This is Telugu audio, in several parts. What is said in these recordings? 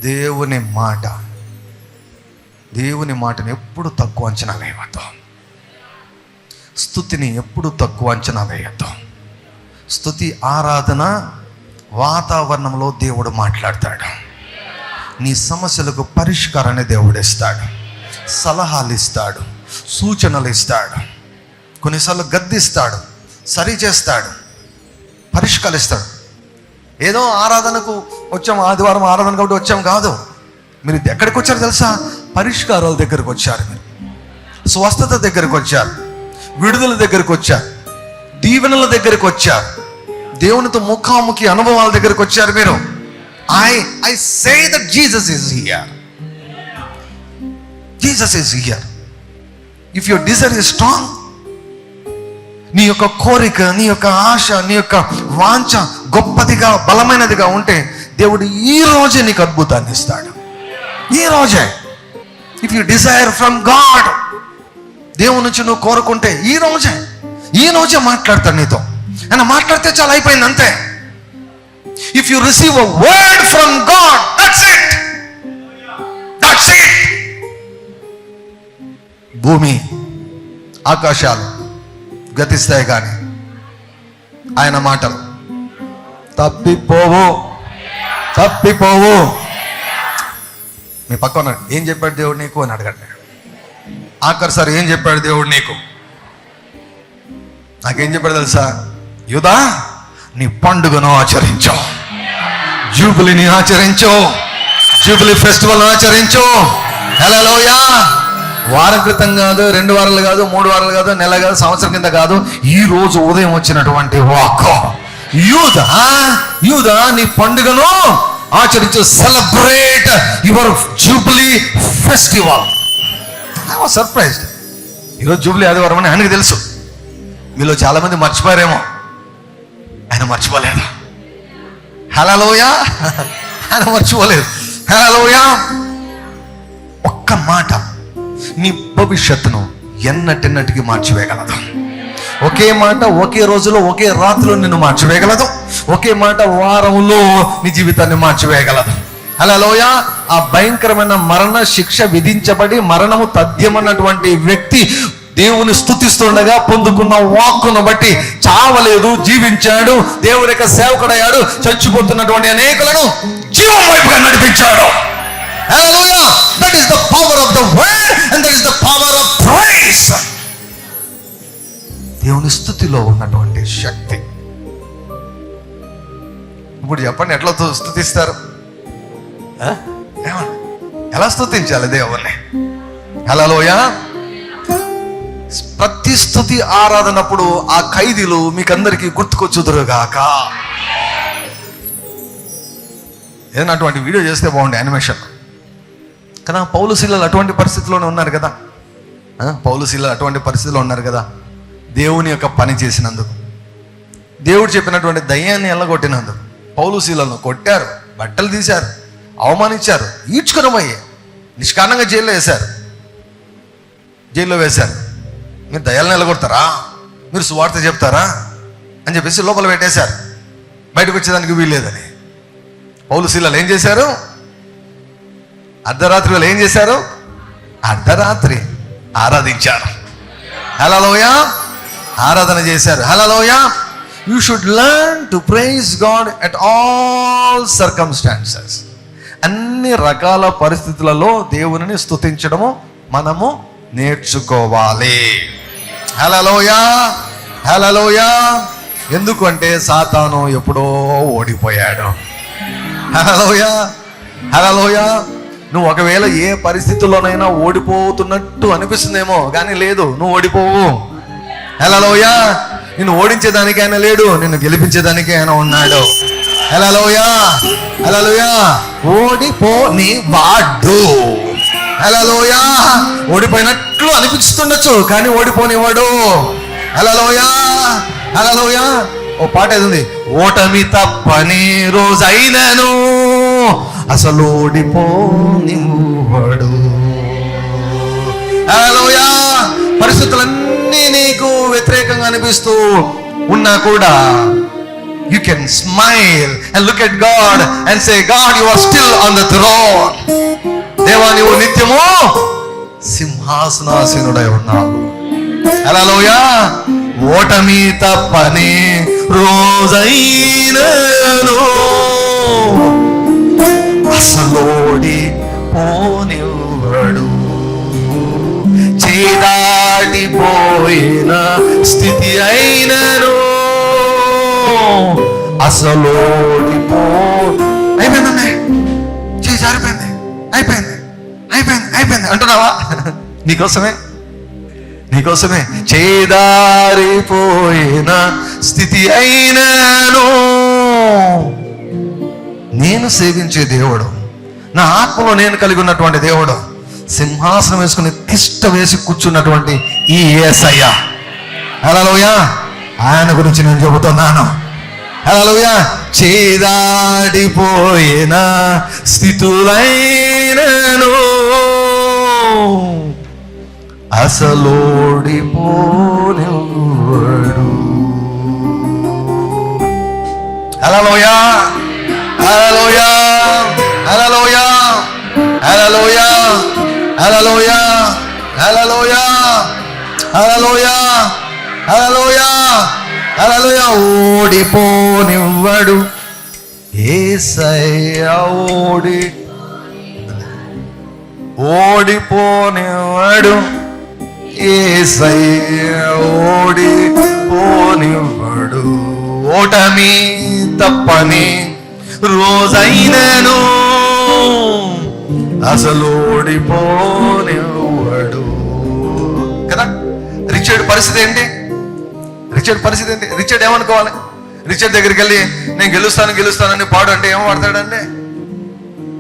దేవుని మాటని ఎప్పుడు తక్కువ అంచనా వేయవద్దు. స్తుతిని ఎప్పుడు తక్కువ అంచనా వేయద్దు. స్తుతి ఆరాధన వాతావరణంలో దేవుడు మాట్లాడతాడు. నీ సమస్యలకు పరిష్కారాన్ని దేవుడు ఇస్తాడు, సలహాలు ఇస్తాడు, సూచనలు ఇస్తాడు, కొన్నిసార్లు గద్దిస్తాడు, సరి చేస్తాడు, పరిష్కరిస్తాడు. ఏదో ఆరాధనకు వచ్చాం, ఆదివారం ఆరాధన కాబట్టి వచ్చాం కాదు. మీరు ఎక్కడికి వచ్చారు తెలుసా? పరిష్కారాల దగ్గరకు వచ్చారు, మీరు స్వస్థత దగ్గరకు వచ్చారు, విడుదల దగ్గరకు వచ్చారు, దీవెనల దగ్గరకు వచ్చారు, దేవునితో ముఖాముఖి అనుభవాల దగ్గరకు వచ్చారు మీరు. I say that Jesus is here. Jesus is here. If your desire is strong, నీ యొక్క కోరిక, నీ యొక్క ఆశ, నీ యొక్క వాంఛ గొప్పదిగా బలమైనదిగా ఉంటే దేవుడు ఈ రోజే నీకు అద్భుతాన్ని ఇస్తాడు. ఈ రోజే. If you Dzire from God, దేవుని నుంచి నువ్వు కోరుకుంటే ఈ రోజే మాట్లాడతాడు నీతో. ఆయన మాట్లాడితే చాలా అయిపోయింది, అంతే. If you receive a word from God, that's it. భూమి ఆకాశాలు గతిస్తాయి కానీ ఆయన మాటలు తప్పిపోవు. మీ పక్కన ఏం చెప్పాడు దేవుడు నీకు అని అడగండి. ఆఖరి సార్ ఏం చెప్పాడు దేవుడు నీకు? నాకేం చెప్పాడు తెలుసా? యూదా, నీ పండుగను ఆచరించు, జూబిలీని ఆచరించు, జూబిలీ ఫెస్టివల్ ఆచరించు. హల్లెలూయా. వారం క్రితం కాదు, 2 వారాలు కాదు, 3 వారాలు కాదు, నెల కాదు, సంవత్సరం కింద కాదు, ఈ రోజు ఉదయం వచ్చినటువంటి వాక్. యూదా, నీ పండుగను ఆచరించు. Celebrate your jubilee festival. I was surprised. ఈరోజు జూబిలీ ఆదివారం అని ఆయనకు తెలుసు. మీలో చాలా మంది మర్చిపోయారేమో, ఆయన మర్చిపోలేదు. హల్లెలూయా. ఆయన మర్చిపోలేదు. హల్లెలూయా. ఒక్క మాట నీ భవిష్యత్తును ఎన్నటికి మార్చివేయగలదు. ఒకే మాట ఒకే రోజులో, ఒకే రాత్రిలో నిన్ను మార్చివేయగలదు. ఒకే మాట వారంలో నీ జీవితాన్ని మార్చివేయగలదు. హల్లెలూయా. ఆ భయంకరమైన మరణ శిక్ష విధించబడి మరణము తథ్యమన్నటువంటి వ్యక్తి దేవుని స్తుతిస్తుండగా పొందుకున్న వాక్కును బట్టి చావలేదు, జీవించాడు, దేవుని యొక్క సేవకుడయ్యాడు, చచ్చిపోతున్నటువంటి అనేకులను జీవం వైపుగా నడిపించాడు. Hallelujah. That is the power of the word and that is the power of praise. దేవుని స్తుతిలో ఉన్నటువంటి శక్తి. ఇప్పుడు చెప్పండి, ఎట్లా స్తుతిస్తారు? ఎలా స్తుతించాలి దేవుణ్ణి? హల్లెలూయా. ప్రతి స్తుతి ఆరాధనప్పుడు ఆ ఖైదీలు మీకందరికీ గుర్తుకొచ్చుదురుగాక. ఏదైనా అటువంటి వీడియో చేస్తే బాగుండే, యానిమేషన్ కదా. పౌలు శీలలు అటువంటి పరిస్థితిలోనే ఉన్నారు కదా. దేవుని యొక్క పని చేసినందుకు, దేవుడు చెప్పినటువంటి దయ్యాన్ని ఎల్లగొట్టినందుకు పౌలు శీలను కొట్టారు, బట్టలు తీశారు, అవమానించారు, ఈడ్చుకుని పోయి నిష్కారణంగా జైల్లో వేశారు. మీరు దయ్యాలను ఎల్లగొడతారా, మీరు సువార్త చెప్తారా అని చెప్పేసి లోపల పెట్టేశారు. బయటకు వచ్చేదానికి వీల్లేదని పౌలు శీలలు ఏం చేశారు? అర్ధరాత్రి వేళ ఏం చేశారు? అర్ధరాత్రి ఆరాధించారు. హల్లెలూయా. ఆరాధన చేశారు. Hallelujah. You should learn to praise God at all circumstances. అన్ని రకాల పరిస్థితులలో దేవునిని స్తుతించడము మనము నేర్చుకోవాలి. హల్లెలూయా. హల్లెలూయా. ఎందుకంటే సాతాను ఎప్పుడో ఓడిపోయాడు. హల్లెలూయా. హల్లెలూయా. నువ్వు ఒకవేళ ఏ పరిస్థితుల్లోనైనా ఓడిపోతున్నట్టు అనిపిస్తుందేమో, కానీ లేదు, నువ్వు ఓడిపోవు. హల్లెలూయా. నిన్ను ఓడించేదానికి ఆయన లేడు, నిన్ను గెలిపించేదానికి ఆయన ఉన్నాడు. హల్లెలూయా. హల్లెలూయా. ఓడిపోని వాడు. హల్లెలూయా. ఓడిపోయినట్లు అనిపిస్తుండొచ్చు, కానీ ఓడిపోనివాడు. హల్లెలూయా. హల్లెలూయా. ఓ పాట ఏది ఉంది, ఓటమి తప్పని రోజైనను అసలు ఓడిపోనివాడు. హల్లెలూయా. పరిస్థితులన్నీ నీకు వ్యతిరేకంగా అనిపిస్తూ ఉన్నా కూడా you can smile and look at God and say, God, you are still on the throne. దేవా, నీవు నిత్యము సింహాసనాసీనుడై ఉన్నావు. హల్లెలూయా. ఓటమి తప్పని రోజైనను అసలోడి పోనివ్వడు, చేదాటిపోయిన స్థితి అయినను అసలోడిపో. అయిపోయిందండి, చేయి జారిపోయింది, అయిపోయింది అయిపోయింది అయిపోయింది అంటున్నావా? నీకోసమే చేదారిపోయిన స్థితి అయినను నేను సేవించే దేవుడు, నా ఆత్మలో నేను కలిగి ఉన్నటువంటి దేవుడు, సింహాసనం వేసుకుని తిష్ట వేసి కూర్చున్నటువంటి ఈ యేసయ్య. హల్లెలూయా. ఆయన గురించి నేను చెబుతున్నాను. హల్లెలూయా. చేదాడిపోయిన స్థితులైనను అసలోడిపోనివ్వడు. హల్లెలూయా. Hallelujah. Hallelujah. Hallelujah. Hallelujah. Hallelujah. Hallelujah. Hallelujah. హల్లెలూయా. ఓడిపోనివ్వడు యేసయ్య, ఓడిపోనివ్వడు యేసయ్య, ఓడిపోనివ్వడు. ఓటమి తప్పని రోజైనను అసలు ఓడిపోనివ్వడు కదా. రిచర్డ్ పరిస్థితి ఏంటి? రిచర్డ్ ఏమనుకోవాలి? రిచర్డ్ దగ్గరికి వెళ్ళి నేను గెలుస్తానని పాడు అంటే ఏమో పడతాడండి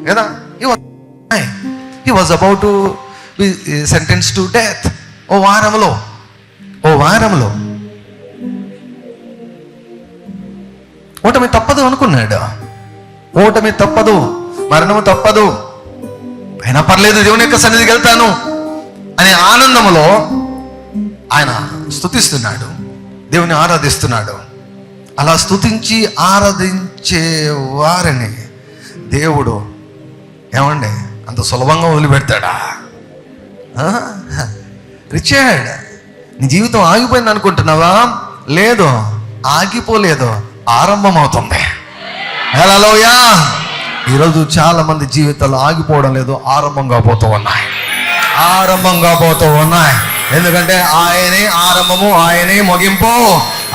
కదా. He was about to be sentenced to death. ఓ వారంలో ఓటమి తప్పదు అనుకున్నాడు. ఓటమి తప్పదు, మరణము తప్పదు, అయినా పర్లేదు, దేవుని యొక్క సన్నిధికి వెళ్తాను అనే ఆనందంలో ఆయన స్తుతిస్తున్నాడు, దేవుని ఆరాధిస్తున్నాడు. అలా స్తుతించి ఆరాధించే వారిని దేవుడు ఏమండి అంత సులభంగా వదిలిపెడతాడా? రిచర్డ్, నీ జీవితం ఆగిపోయింది అనుకుంటున్నావా? లేదు, ఆగిపోలేదు, ఆరంభం అవుతుంది. హల్లెలూయా. ఈరోజు చాలా మంది జీవితాలు ఆగిపోవడం లేదు, ఆరంభంగా పోతూ ఉన్నాయి. ఎందుకంటే ఆయనే ఆరంభము, ఆయనే ముగింపు,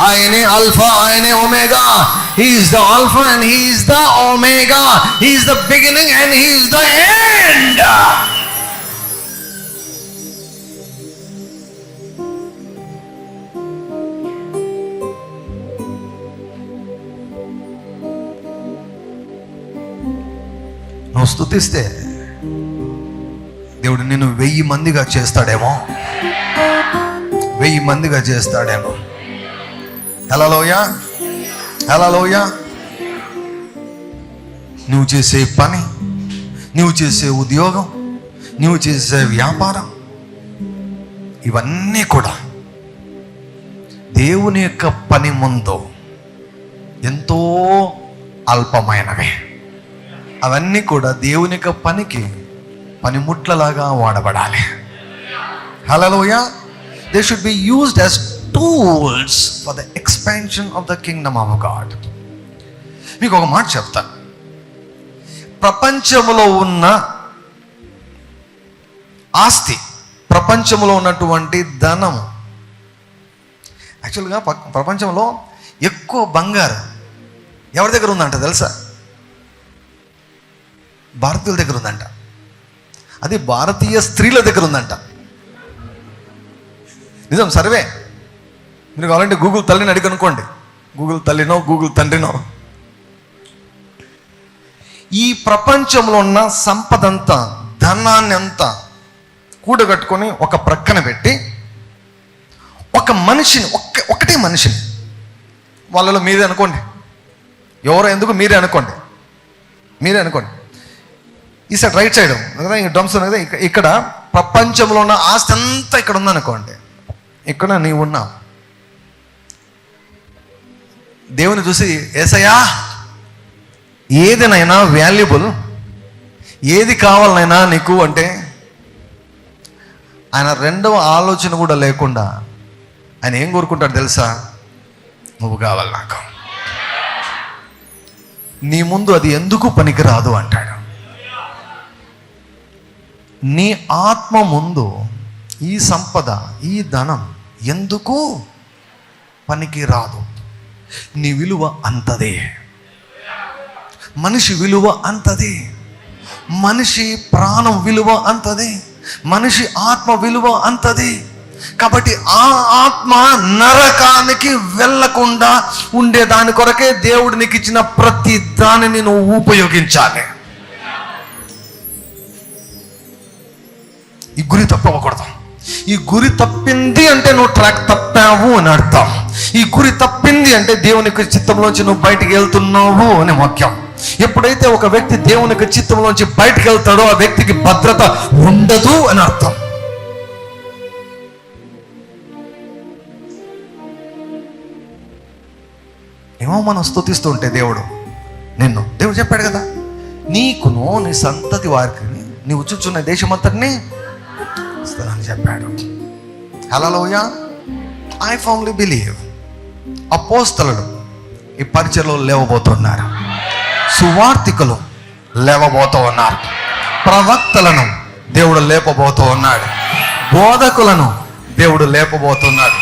ఆయనే ఆల్ఫా, ఆయనే omega. He is the alpha and he is the omega. He is the beginning and he is the end. నువ్వు స్తుతిస్తే దేవుడు నిన్ను 1000 మందిగా చేస్తాడేమో. హల్లెలూయా. హల్లెలూయా. నువ్వు చేసే పని, నువ్వు చేసే ఉద్యోగం, నువ్వు చేసే వ్యాపారం, ఇవన్నీ కూడా దేవుని యొక్క పని ముందు ఎంతో అల్పమైనవి. అవన్నీ కూడా దేవుని యొక్క పనికి పనిముట్లలాగా వాడబడాలి. హల్లెలూయా. They should be used as tools for the expansion of the kingdom of God. మీకు ఒక మాట చెప్తాను. ప్రపంచంలో ఉన్న ఆస్తి, ప్రపంచంలో ఉన్నటువంటి ధనము, యాక్చువల్గా ప్రపంచంలో ఎక్కువ బంగారం ఎవరి దగ్గర ఉందంట తెలుసా? భారతీయుల దగ్గర ఉందంట. అది భారతీయ స్త్రీల దగ్గర ఉందంట. నిజం, సర్వే. మీరు కావాలంటే గూగుల్ తల్లిని అడిగి అనుకోండి, గూగుల్ తల్లినో గూగుల్ తండ్రినో. ఈ ప్రపంచంలో ఉన్న సంపదంతా, ధనాన్ని అంతా కూడగట్టుకొని ఒక ప్రక్కన పెట్టి ఒక మనిషిని, ఒకటే మనిషిని, వాళ్ళలో మీరే అనుకోండి, ఎవరో ఎందుకు మీరే అనుకోండి, ఈ సైడ్ రైట్ సైడ్ కదా, ఈ డ్రమ్స్ కదా, ఇక్కడ ప్రపంచంలో ఉన్న ఆస్తి అంతా ఇక్కడ ఉందనుకోండి, ఇక్కడ నీవు ఉన్నావు. దేవుని చూసి, యేసయ్యా ఏదినైనా వాల్యుబుల్, ఏది కావాలనైనా నీకు అంటే ఆయన రెండవ ఆలోచన కూడా లేకుండా ఆయన ఏం కోరుకుంటాడు తెలుసా? నువ్వు కావాలి నాకు, నీ ముందు అది ఎందుకు పనికిరాదు అంటాడు. నీ ఆత్మ ముందు ఈ సంపద, ఈ ధనం ఎందుకు పనికిరాదు. నీ విలువ అంతదే, మనిషి విలువ అంతదే, మనిషి ప్రాణం విలువ అంతదే, మనిషి ఆత్మ విలువ అంతదే. కాబట్టి ఆ ఆత్మ నరకానికి వెళ్ళకుండా ఉండే దాని కొరకే దేవుడు నీకు ఇచ్చిన ప్రతి దానిని నువ్వు ఉపయోగించాలి. ఈ గురి తప్పకూడదు. ఈ గురి తప్పింది అంటే నువ్వు ట్రాక్ తప్పావు అని అర్థం. ఈ గురి తప్పింది అంటే దేవునికి చిత్తంలోంచి నువ్వు బయటికి వెళ్తున్నావు అని వాక్యం. ఎప్పుడైతే ఒక వ్యక్తి దేవునికి చిత్తంలోంచి బయటికి వెళ్తాడో ఆ వ్యక్తికి భద్రత ఉండదు అని అర్థం. ఏమో మనం స్తుతిస్తూ ఉంటే దేవుడు దేవుడు చెప్పాడు కదా, నీకును నీ సంతతి వారికి నీవు చూచున్న దేశమంతటిని ఇస్తానని చెప్పాడు. హల్లెలూయా. ఐ ఫర్మ్లీ బిలీవ్ అపోస్తలులు ఈ పరిచర్లో లేవబోతున్నారు, సువార్తికులు లేవబోతూ ఉన్నారు, ప్రవక్తలను దేవుడు లేపబోతూ ఉన్నాడు, బోధకులను దేవుడు లేపబోతున్నాడు,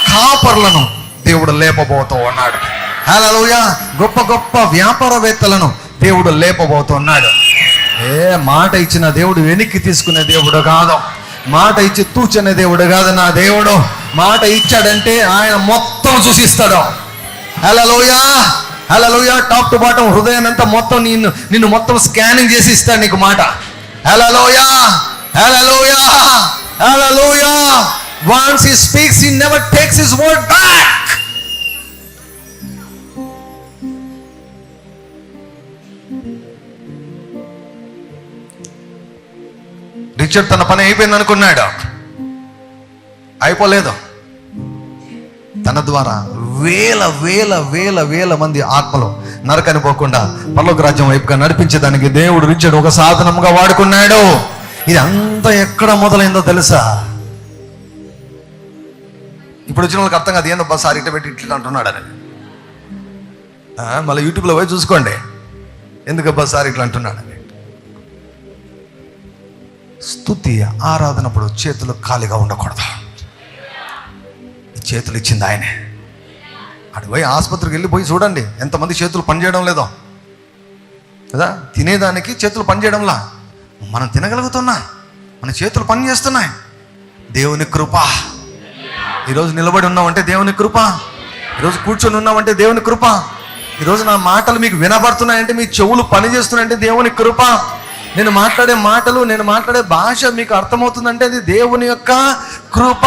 కాపర్లను దేవుడు లేపబోతూ ఉన్నాడు. హల్లెలూయా. గొప్ప గొప్ప వ్యాపారవేత్తలను దేవుడు లేపబోతున్నాడు. మాట ఇచ్చిన దేవుడు వెనక్కి తీసుకునే దేవుడు కాదు, మాట ఇచ్చి తూచనే దేవుడు కాదు నా దేవుడు. మాట ఇచ్చాడంటే ఆయన మొత్తం చూసిస్తాడు. హల్లెలూయా, హల్లెలూయా. టాప్ టు బాటం హృదయాన్నంతా మొత్తం నిన్ను మొత్తం స్కానింగ్ చేసి ఇస్తాడు నీకు మాట. హల్లెలూయా, hallelujah, hallelujah. Once he speaks, he never takes his word back. Richard తన పని అయిపోయింది అనుకున్నాడు, అయిపోలేదు. తన ద్వారా వేల వేల వేల వేల మంది ఆత్మలు నరకని పోకుండా పరలోక రాజ్యం వైపుగా నడిపించేదానికి దేవుడు రిచర్డ్ ఒక సాధనంగా వాడుకున్నాడు. ఇది అంతా ఎక్కడ మొదలైందో తెలుసా? ఇప్పుడు వచ్చిన వాళ్ళకి అర్థం కాదు, ఏందో బస్ సార్ ఇట్ట పెట్టి ఇట్లా అంటున్నాడు అని. మళ్ళీ యూట్యూబ్లో పోయి చూసుకోండి ఎందుకు బస్ సార్ ఇట్లా అంటున్నాడు అని. స్తుతి ఆరాధనప్పుడు చేతులు ఖాళీగా ఉండకూడదు. చేతులు ఇచ్చింది ఆయనే. అటు పోయి ఆసుపత్రికి వెళ్ళిపోయి చూడండి ఎంతమంది చేతులు పనిచేయడం లేదో కదా. తినేదానికి చేతులు పనిచేయడంలా, మనం తినగలుగుతున్నా, మన చేతులు పని చేస్తున్నాయి. దేవుని కృప. ఈరోజు నిలబడి ఉన్నామంటే దేవుని కృప, ఈరోజు కూర్చొని ఉన్నామంటే దేవుని కృప, ఈరోజు నా మాటలు మీకు వినబడుతున్నాయంటే మీ చెవులు పని చేస్తున్నాయంటే దేవుని కృప. నేను మాట్లాడే మాటలు, నేను మాట్లాడే భాష మీకు అర్థమవుతుందంటే అది దేవుని యొక్క కృప.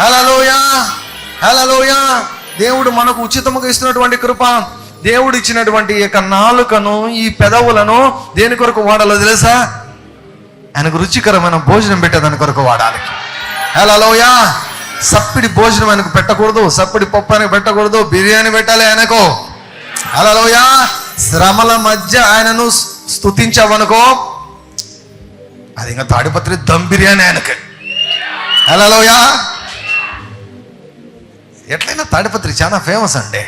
హల్లెలూయా, హల్లెలూయా. దేవుడు మనకు ఉచితముగా ఇస్తున్నటువంటి కృప. దేవుడు ఇచ్చినటువంటి యొక్క నాలుకను, ఈ పెదవులను దేని కొరకు వాడాలో తెలుసా? ఆయనకు రుచికరమైన భోజనం పెట్టేదాని కొరకు వాడాలి. హల్లెలూయా. సప్పిడి భోజనం ఆయనకు పెట్టకూడదు, సప్పిడి పప్పు ఆయనకు పెట్టకూడదు, బిర్యానీ పెట్టాలి ఆయనకు. హల్లెలూయా. శ్రమల మధ్య ఆయనను స్తుతించావనుకో అది ఇంకా తాడిపత్రి దమ్ బిర్యానీ ఆయనకి. హల్లెలూయా. ఎట్లయినా తాడిపత్రి చాలా ఫేమస్ అండి.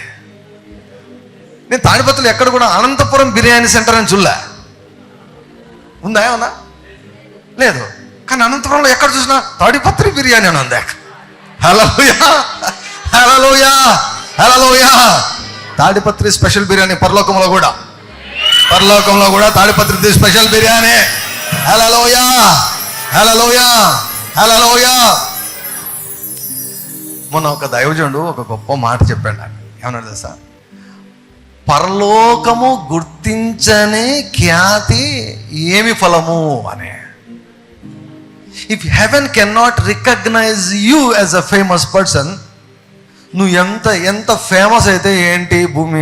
నేను తాడిపత్రిలో ఎక్కడ కూడా అనంతపురం బిర్యానీ సెంటర్ అని చూడలే. ఉందా? ఏమన్నా లేదు. కానీ అనంతపురంలో ఎక్కడ చూసినా తాడిపత్రి బిర్యానీ అని ఉంది. హల్లెలూయా, హల్లెలూయా, హల్లెలూయా. తాడిపత్రి స్పెషల్ బిర్యానీ పరలోకంలో కూడా తాడిపత్రి స్పెషల్ బిర్యానీ. హల్లెలూయా, హల్లెలూయా, హల్లెలూయా. మొన్న ఒక దైవజనుడు ఒక గొప్ప మాట చెప్పాడు నాకు. ఏమన్నాడు తెలుసా? పరలోకము గుర్తించని ఖ్యాతి ఏమి ఫలము అనే. If heaven can not recognize you as a famous person, నువ్వు ఎంత ఫేమస్ అయితే ఏంటి భూమి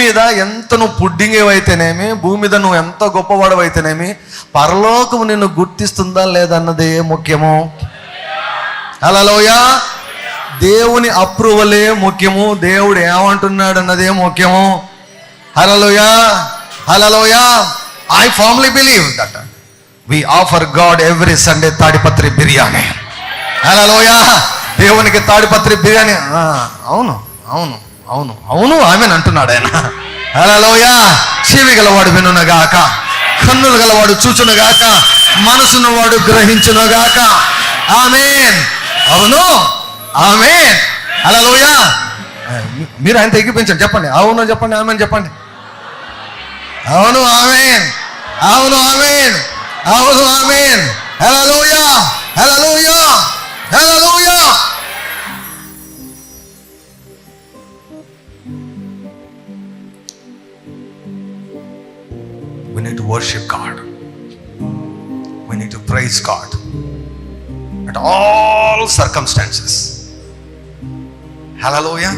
మీద ఎంత నువ్వు పుడ్డింగేవైతేనేమి, భూమి మీద నువ్వు ఎంత గొప్పవాడు అయితేనేమి, పరలోకము నిన్ను గుర్తిస్తుందా లేదన్నదే ముఖ్యము. హల్లెలూయా. దేవుని అప్రూవలే ముఖ్యము, దేవుడు ఏమంటున్నాడు అన్నదే ముఖ్యము. హల్లెలూయా, హల్లెలూయా. I firmly believe that we offer God every Sunday Tadipatri biryani. హల్లెలూయా. దేవునికి తాడిపత్రి బిర్యానీ. అవును అవును అవును అవును ఆమెన్ అంటున్నాడు ఆయన. హల్లెలూయా. చెవి గలవాడు వినుగాక, కన్నులు గలవాడు చూచునుగాక, మనసున్నవాడు గ్రహించునుగాక. ఆమేన్. అవును ఆమేన్. హల్లెలూయా. మీరు ఆయన తగ్గిపించండి, చెప్పండి అవును, చెప్పండి ఆమేన్, చెప్పండి అవును ఆమేన్, అవును ఆమేన్, అవును ఆమేన్. హల్లెలూయా, hallelujah, hallelujah. We need to worship God. We need to praise God at all circumstances. హల్లెలూయా.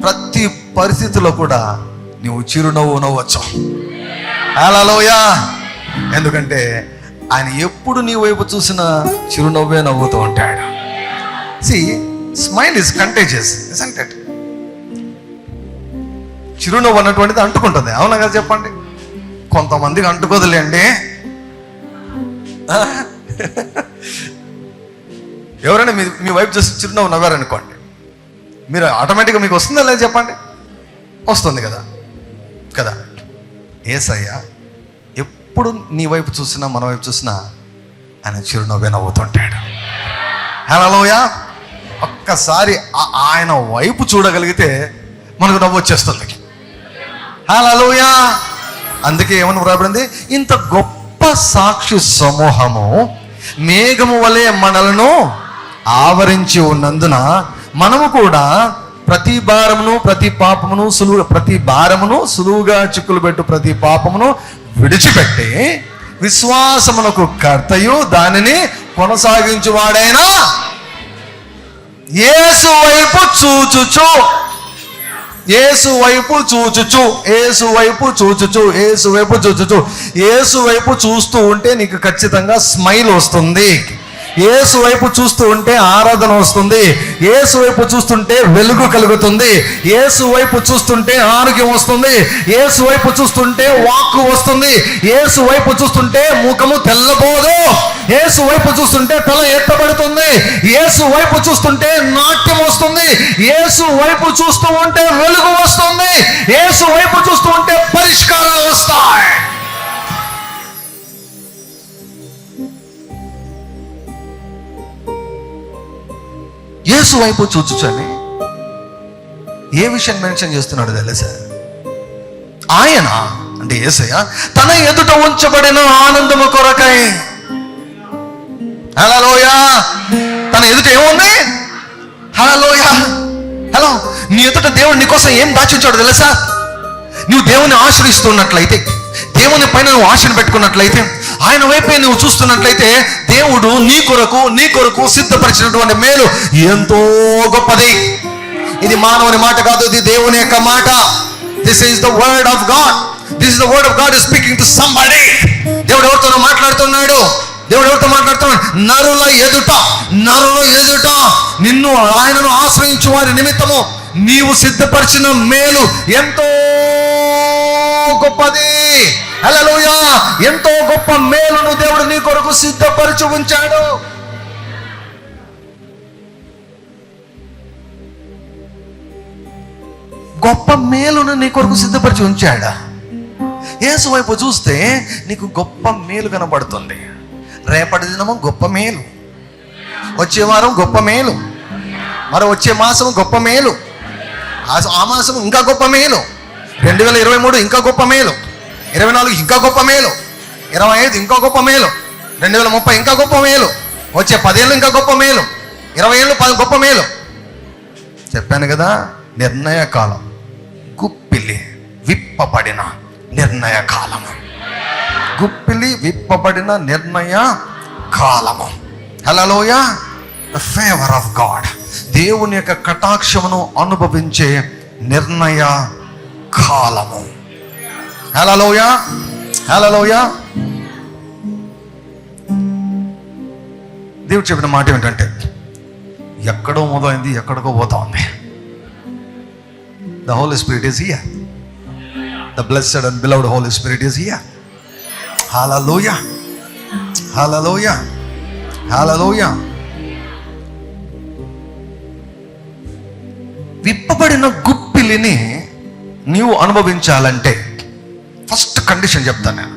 ప్రతి పరిస్థితిలో కూడా నువ్వు చిరునవ్వు నవ్వచ్చు. హల్లెలూయా. ఎందుకంటే ఆయన ఎప్పుడు నీ వైపు చూసినా చిరునవ్వే నవ్వుతూ ఉంటాడు. See, smile is contagious, isn't it? చిరునవ్వు అన్నటువంటిది అంటుకుంటుంది, అవునా కదా చెప్పండి. కొంతమందికి అంటుకోదులేండి. ఎవరైనా మీ వైపు చూసి చిరునవ్వు నవ్వారనుకోండి, మీరు ఆటోమేటిక్గా మీకు వస్తుందా లేదా చెప్పండి? వస్తుంది కదా కదా. యేసయ్య ఎప్పుడు నీ వైపు చూసినా మన వైపు చూసినా ఆయన చిరునవ్వే నవ్వుతుంటాడు. హల్లెలూయా. ఒక్కసారి ఆయన వైపు చూడగలిగితే మనకు నవ్వు వచ్చేస్తుంది. హల్లెలూయా. అందుకే ఏమని వ్రాయబడింది? ఇంత గొప్ప సాక్షి సమూహము మేఘము వలె మనలను ఆవరించి ఉన్నందున మనము కూడా ప్రతి భారమును ప్రతి పాపమును సులువుగా చిక్కులు పెట్టు ప్రతి పాపమును విడిచిపెట్టి విశ్వాసమునకు కర్తయు దానిని కొనసాగించువాడైనా యేసు వైపు చూచుచు, యేసు వైపు చూచుచు, యేసు వైపు చూచుచు, యేసు వైపు చూచుచు. యేసు వైపు చూస్తూ ఉంటే నీకు ఖచ్చితంగా స్మైల్ వస్తుంది. యేసు వైపు చూస్తూ ఉంటే ఆరాధన వస్తుంది. యేసు వైపు చూస్తుంటే వెలుగు కలుగుతుంది. యేసు వైపు చూస్తుంటే ఆరోగ్యం వస్తుంది. యేసు వైపు చూస్తుంటే వాక్కు వస్తుంది. యేసు వైపు చూస్తుంటే ముఖము తెల్లబోదు. యేసు వైపు చూస్తుంటే తల ఎత్తబడుతుంది. యేసు వైపు చూస్తుంటే నాట్యం వస్తుంది. యేసు వైపు చూస్తూ ఉంటే వెలుగు వస్తుంది. యేసు వైపు చూస్తూ ఉంటే పరిష్కారాలు వస్తాయి. యేసు వైపు చూచుచని ఏ విషయం మెన్షన్ చేస్తున్నాడు తెలుసా? ఆయన అంటే యేసయ్య తన ఎదుట ఉంచబడిన ఆనందము కొరకై. హల్లెలూయా. తన ఎదుట ఏముంది? హల్లెలూయా. హలో, నీ ఎదుట దేవుడు నీకోసం ఏం దాచించాడు తెలుసా? నువ్వు దేవుని ఆశ్రయిస్తున్నట్లయితే, దేవుని పైన నువ్వు ఆశను పెట్టుకున్నట్లయితే, ఆయన వైపే నువ్వు చూస్తున్నట్లయితే దేవుడు నీ కొరకు సిద్ధపరిచినటువంటి మేలు ఎంతో గొప్పది. ఇది మానవుని మాట కాదు, ఇది దేవుని యొక్క మాట. This is the word of God. This is the word of God is speaking to somebody. దేవుడు ఎవరితో మాట్లాడుతున్నాడు? దేవుడు ఎవరితో మాట్లాడుతున్నాడు? నరుల ఎదుట నిన్ను ఆయనను ఆశ్రయించు వారి నిమిత్తము నీవు సిద్ధపరిచిన మేలు ఎంతో గొప్పది. హల్లెలూయా. ఎంతో గొప్ప మేలును దేవుడు నీ కొరకు సిద్ధపరిచి ఉంచాడు. గొప్ప మేలును నీ కొరకు సిద్ధపరిచి ఉంచాడా? యేసు వైపు చూస్తే నీకు గొప్ప మేలు కనబడుతుంది. రేపటి దినము గొప్ప మేలు, వచ్చే వారం గొప్ప మేలు, మరి వచ్చే మాసం గొప్ప మేలు, ఆ మాసం ఇంకా గొప్ప మేలు, 2023 ఇంకా గొప్ప మేలు, 24 ఇంకా గొప్ప మేలు, 25 ఇంకా గొప్ప మేలు, 2030 ఇంకా గొప్ప మేలు, వచ్చే 10 ఏళ్ళు ఇంకా గొప్ప మేలు, 20 ఏళ్ళు గొప్ప మేలు. చెప్పాను కదా, నిర్ణయ కాలం, గుప్పిలి విప్పబడిన నిర్ణయ కాలము, గుప్పిలి విప్పబడిన నిర్ణయ కాలము. హల్లెలూయా. ద ఫేవర్ ఆఫ్ గాడ్, దేవుని యొక్క కటాక్షమును అనుభవించే నిర్ణయ కాలము. హల్లెలూయా, హల్లెలూయా. దేవుడు చెప్పిన మాట ఏంటంటే, ఎక్కడో మొదలైంది, ఎక్కడికో పోతా ఉంది. The Holy Spirit is here. The blessed and beloved Holy Spirit is here. Hallelujah, hallelujah, hallelujah. విప్పబడిన గుప్పిలిని నీవు అనుభవించాలంటే ఫస్ట్ కండిషన్ చెప్తాను నేను.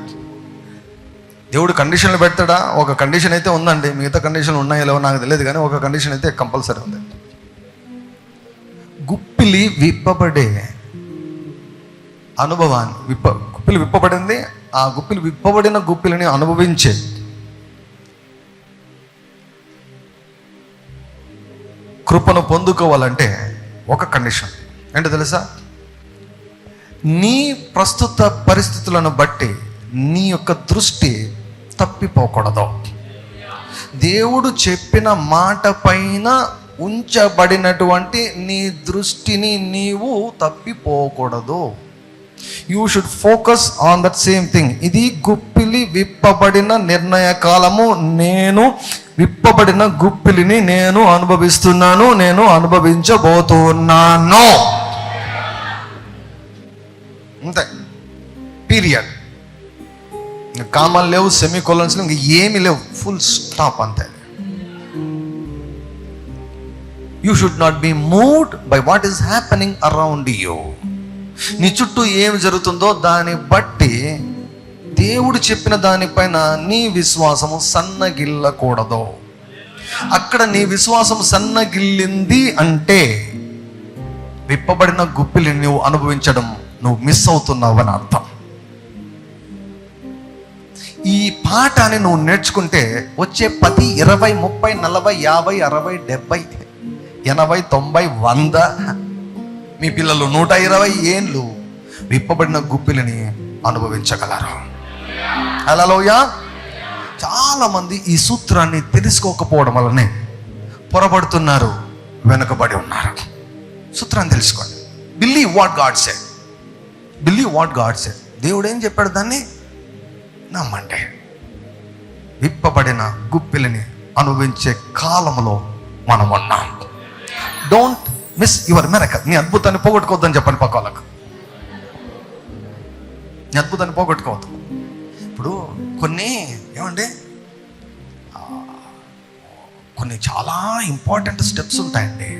దేవుడు కండిషన్లు పెడతాడా? ఒక కండిషన్ అయితే ఉందండి, మిగతా కండిషన్లు ఉన్నాయో లేవో నాకు తెలియదు, కానీ ఒక కండిషన్ అయితే కంపల్సరీ ఉంది. గుప్పిలి విప్పబడే అనుభవాన్ని, గుప్పిలి విప్పబడింది, ఆ గుప్పిలి విప్పబడిన గుప్పిలిని అనుభవించే కృపను పొందుకోవాలంటే ఒక కండిషన్ ఏంటో తెలుసా? నీ ప్రస్తుత పరిస్థితులను బట్టి నీ యొక్క దృష్టి తప్పిపోకూడదు. దేవుడు చెప్పిన మాట పైన ఉంచబడినటువంటి నీ దృష్టిని నీవు తప్పిపోకూడదు. You should focus on that same thing. ఇది గుప్పిలి విప్పబడిన నిర్ణయ కాలము. నేను విప్పబడిన గుప్పిలిని నేను అనుభవిస్తున్నాను, నేను అనుభవించబోతున్నాను. అంతే, పీరియడ్. కామాలు లేవు, సెమీకోలన్స్ లేవు, ఇంక ఏమీ లేవు, ఫుల్ స్టాప్. అంతే. You should not be moved by what is happening around you. నీ చుట్టూ ఏమి జరుగుతుందో దాన్ని బట్టి దేవుడు చెప్పిన దానిపైన నీ విశ్వాసము సన్నగిల్లకూడదు. అక్కడ నీ విశ్వాసం సన్నగిల్లింది అంటే విప్పబడిన గుప్పిలిని నువ్వు అనుభవించడం నువ్వు మిస్ అవుతున్నావు అని అర్థం. ఈ పాఠాన్ని నువ్వు నేర్చుకుంటే వచ్చే 10, 20, 30, 40, 50, 60, 70, 80, 90, 100 మీ పిల్లలు 120 ఏండ్లు విప్పబడిన గుప్పిలిని అనుభవించగలరు. హల్లెలూయా. చాలా మంది ఈ సూత్రాన్ని తెలుసుకోకపోవడం వల్లనే పొరబడుతున్నారు, వెనుకబడి ఉన్నారు. సూత్రాన్ని తెలుసుకోండి. Believe what God said. Believe what God said. దేవుడు ఏం చెప్పాడు దాన్ని నమ్మండి. విప్పబడిన గుప్పిలిని అనుభవించే కాలంలో మనం ఉన్నాం. Don't miss your miracle. నీ అద్భుతాన్ని పోగొట్టుకోవద్దని చెప్పండి పక్క వాళ్ళకు. నీ అద్భుతాన్ని పోగొట్టుకోవద్దు. ఇప్పుడు కొన్ని చాలా ఇంపార్టెంట్ స్టెప్స్ ఉంటాయండి,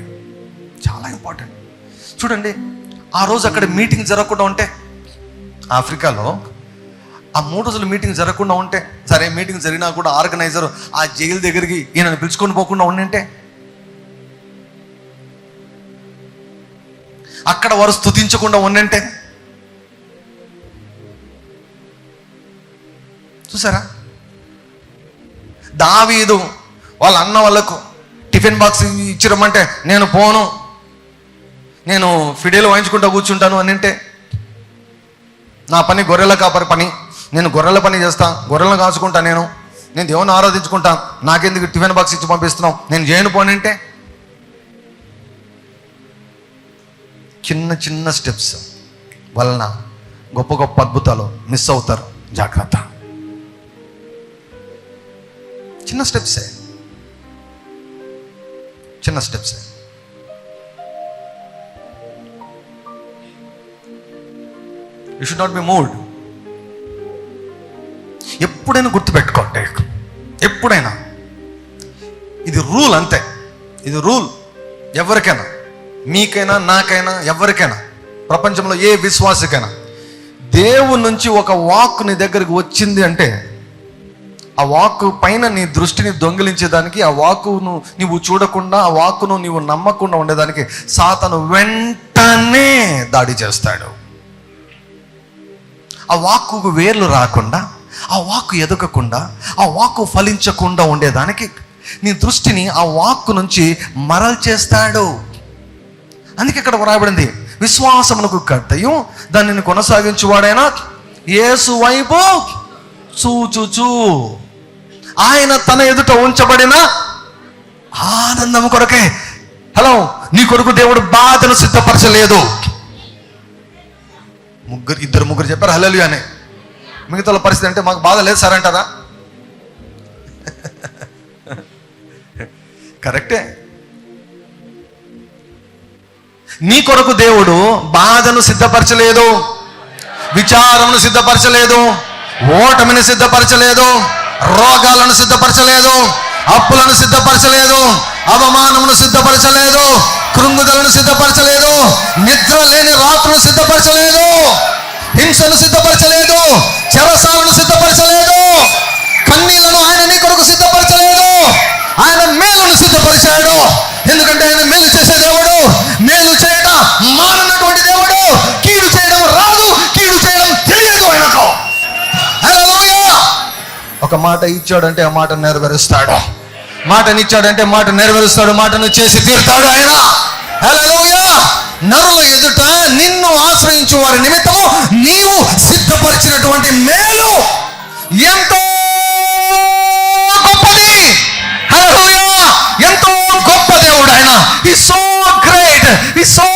చాలా ఇంపార్టెంట్. చూడండి, ఆ రోజు అక్కడ మీటింగ్ జరగకుండా ఉంటే, ఆఫ్రికాలో ఆ 3 రోజులు మీటింగ్ జరగకుండా ఉంటే, సరే మీటింగ్ జరిగినా కూడా ఆర్గనైజర్ ఆ జైలు దగ్గరికి ఈయనను పిలుచుకొని పోకుండా ఉండింటే, అక్కడ వారు స్తుతించకుండా ఉండింటే, చూసారా? దావీదు వాళ్ళ అన్న వాళ్ళకు టిఫిన్ బాక్స్ ఇచ్చిరమ్మంటే నేను పోను, నేను ఫిడేలు వాయించుకుంటూ కూర్చుంటాను అని అంటే, నా పని గొర్రెల కాపరి పని, నేను గొర్రెల పని చేస్తా, గొర్రెలను కాచుకుంటా, నేను దేవుని ఆరాధించుకుంటా, నాకెందుకు టిఫిన్ బాక్స్ ఇచ్చి పంపిస్తున్నావు, నేను చేయను పోనంటే. చిన్న చిన్న స్టెప్స్ వలన గొప్ప గొప్ప అద్భుతాలు మిస్ అవుతారు. జాగ్రత్త. చిన్న స్టెప్సే, చిన్న స్టెప్సే. You should not be moved. ఎప్పుడైనా గుర్తుపెట్టుకోండి, ఎప్పుడైనా ఇది రూల్. అంతే, ఇది రూల్. ఎవరికైనా, మీకైనా, నాకైనా, ఎవరికైనా, ప్రపంచంలో ఏ విశ్వాసకైనా, దేవుని నుంచి ఒక వాక్ నీ దగ్గరికి వచ్చింది అంటే, ఆ వాక్కు పైన నీ దృష్టిని దొంగిలించేదానికి, ఆ వాక్కును నీవు చూడకుండా, ఆ వాక్కును నీవు నమ్మకుండా ఉండేదానికి సాతాను వెంటనే దాడి చేస్తాడు. ఆ వాక్కుకు వేర్లు రాకుండా, ఆ వాక్కు ఎదగకుండా, ఆ వాక్కు ఫలించకుండా ఉండేదానికి నీ దృష్టిని ఆ వాక్కు నుంచి మరల్చేస్తాడు. అందుకే ఇక్కడ వ్రాయబడింది, విశ్వాసమునకు కర్తయు దానిని కొనసాగించువాడైనా యేసు వైపు చూచుచు ఆయన తన ఎదుట ఉంచబడిన ఆనందం కొరకే. హలో, నీ కొరకు దేవుడు బాధను సిద్ధపరచలేదు. ఇద్దరు ముగ్గురు చెప్పారు హల్లెలూయా అని. మిగతా పరిస్థితి అంటే మాకు బాధ లేదు సార్ అంటారా? కరెక్టే. నీ కొరకు దేవుడు బాధను సిద్ధపరచలేదు, విచారమును సిద్ధపరచలేదు, ఓటమిని సిద్ధపరచలేదు, రోగాలను సిద్ధపరచలేదు, అప్పులను సిద్ధపరచలేదు, అవమానమును సిద్ధపరచలేదు, కృంగుదలను సిద్ధపరచలేదు, నిద్ర లేని రాత్రులు సిద్ధపరచలేదు, హింసను సిద్ధపరచలేదు, చెరసాలను సిద్ధపరచలేదు, కన్నీళ్లను ఆయన నీ కొరకు సిద్ధపరచలేదు. ఆయన మేలును సిద్ధపరిచాడు. ఎందుకంటే ఆయన మేలు చేసే దేవుడు, మేలు చేయట మాననటువంటి దేవుడు. కీడు చేయడం రాదు, కీడు చేయడం తెలియదు ఆయనకు. హల్లెలూయా. ఒక మాట ఇచ్చాడంటే ఆ మాట నెరవేరుస్తాడు, మాటనిచ్చాడంటే మాట నెరవేరుస్తాడు, మాటను చేసి తీరుతాడు ఆయన. హల్లెలూయా. నరుల ఎదుట నిన్ను ఆశ్రయించు వారి నిమిత్తము నీవు సిద్ధపరిచినటువంటి మేలు ఎంతో గొప్పది. హల్లెలూయా. ఎంతో గొప్ప దేవుడు ఆయన. హి సో గ్రేట్, హి సో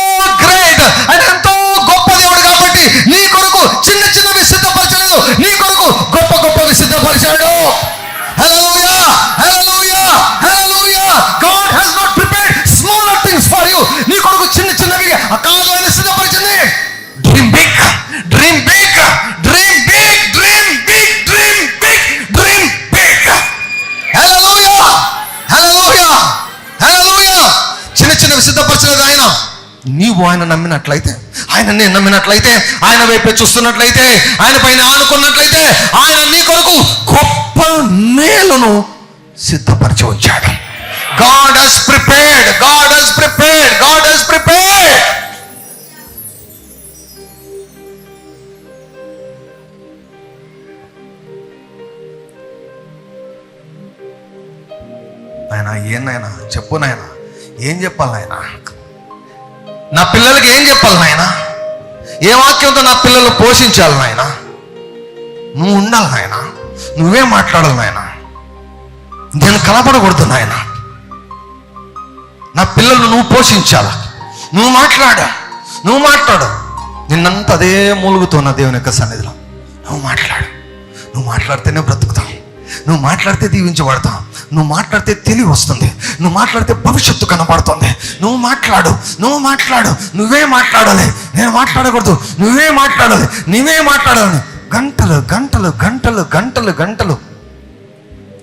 గ్రేట్. ఆయన ఎంతో గొప్ప దేవుడు కాబట్టి నీ కొరకు చిన్న చిన్నవి సిద్ధపరచలేదు, నీ కొరకు గొప్ప గొప్పవి సిద్ధపరిచాడు. హల్లెలూయా, hallelujah, hallelujah. God has not prepared smaller things for you. నీ కొరకు చిన్న చిన్నవి కాదు ఆయన సిద్ధపరిచింది. Dream big, dream big, dream big, dream big, dream big, dream big. Hallelujah, hallelujah, hallelujah. చిన్న చిన్నవి సిద్ధపరచలేదు ఆయన. నీవు ఆయన నమ్మినట్లయితే, ఆయన నేను నమ్మినట్లయితే, ఆయన వైపే చూస్తున్నట్లయితే, ఆయన పైన ఆనుకున్నట్లయితే ఆయన నీ కొరకు గొప్ప మేలును సిద్ధపరిచి ఉంచాడు. God has prepared, God has prepared, God has prepared. నాయనా ఏనాయనా చెప్పు నాయనా, ఏం చెప్పాలి నాయనా? నా పిల్లలకి ఏం చెప్పాలి నాయనా? ఏ వాక్యంతో నా పిల్లలు పోషించాలి నాయనా? నువ్వు ఉండాలి నాయనా, నువ్వే మాట్లాడాలి నాయనా. నేను కనపడకూడదు నాయనా. నా పిల్లలు నువ్వు పోషించాల, నువ్వు మాట్లాడు. నిన్నంతా అదే మూలుగుతున్నా దేవుని యొక్క సన్నిధిలో. నువ్వు మాట్లాడు. నువ్వు మాట్లాడితేనే బ్రతుకుతావు, నువ్వు మాట్లాడితే దీవించబడతావు, నువ్వు మాట్లాడితే తెలివి వస్తుంది, నువ్వు మాట్లాడితే భవిష్యత్తు కనపడుతుంది. నువ్వు మాట్లాడు, నువ్వే మాట్లాడాలి. నేను మాట్లాడకూడదు, నువ్వే మాట్లాడాలి. గంటలు గంటలు గంటలు గంటలు గంటలు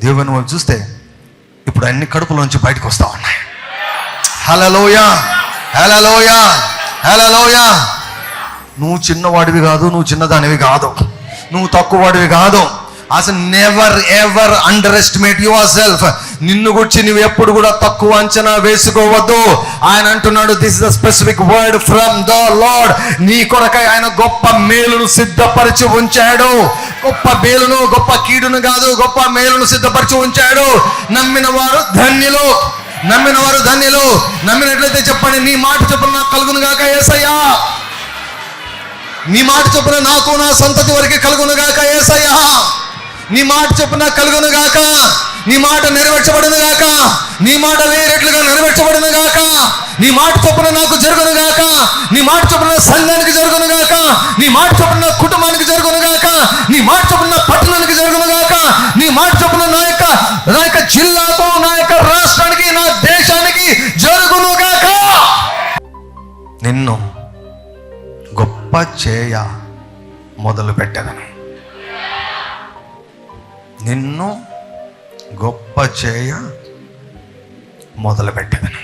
దేవుని వాళ్ళు చూస్తే ఇప్పుడు అన్ని కడుపులోంచి బయటకు వస్తా ఉన్నాయి. హల్లెలూయా, హల్లెలూయా, హల్లెలూయా. నువ్వు చిన్నవాడివి కాదు, నువ్వు చిన్నదానివి కాదు, నువ్వు తక్కువవాడివి కాదు. అసలు never ever under estimate your self. నిన్ను గురించి నువ్వు ఎప్పుడు కూడా తక్కువ అంచనా వేసుకోవద్దు. ఆయన అంటున్నాడు, this is the specific word from the lord. నీ కొరకై ఆయన గొప్ప మేలును సిద్ధపరిచి ఉంచాడు. గొప్ప మేలును, గొప్ప కీడును కాదు, గొప్ప మేలును సిద్ధపరిచి ఉంచాడు. నమ్మిన వారు ధన్యులు. నమ్మినట్లయితే చెప్పండి, నీ మాట చొప్పున నాకు కలుగును గాక యేసయ్యా. నీ మాట చొప్పున నాకు నా సంతతి వరకు కలుగును గాక యేసయ్యా. నీ మాట చొప్పున కలుగును గాక, నీ మాట నెరవేర్చబడును గాక, నీ మాట వేరేట్లుగా నెరవేర్చబడును గాక, నీ మాట చొప్పున నాకు జరుగును గాక, నీ మాట చొప్పున సంఘానికి జరుగును గాక, నీ మాట చొప్పున కుటుంబానికి జరుగును గాక, నీ మాట చొప్పున పట్టణానికి జరుగును గాక, నీ మాట చొప్పున నా యొక్క జిల్లాకు, నా యొక్క రాష్ట్రానికి, నా దేశానికి జరుగును గాక. నిన్ను గొప్ప చేయ మొదలు పెట్టగలను. నిన్ను గొప్ప చేయ మొదలు పెట్టగలను.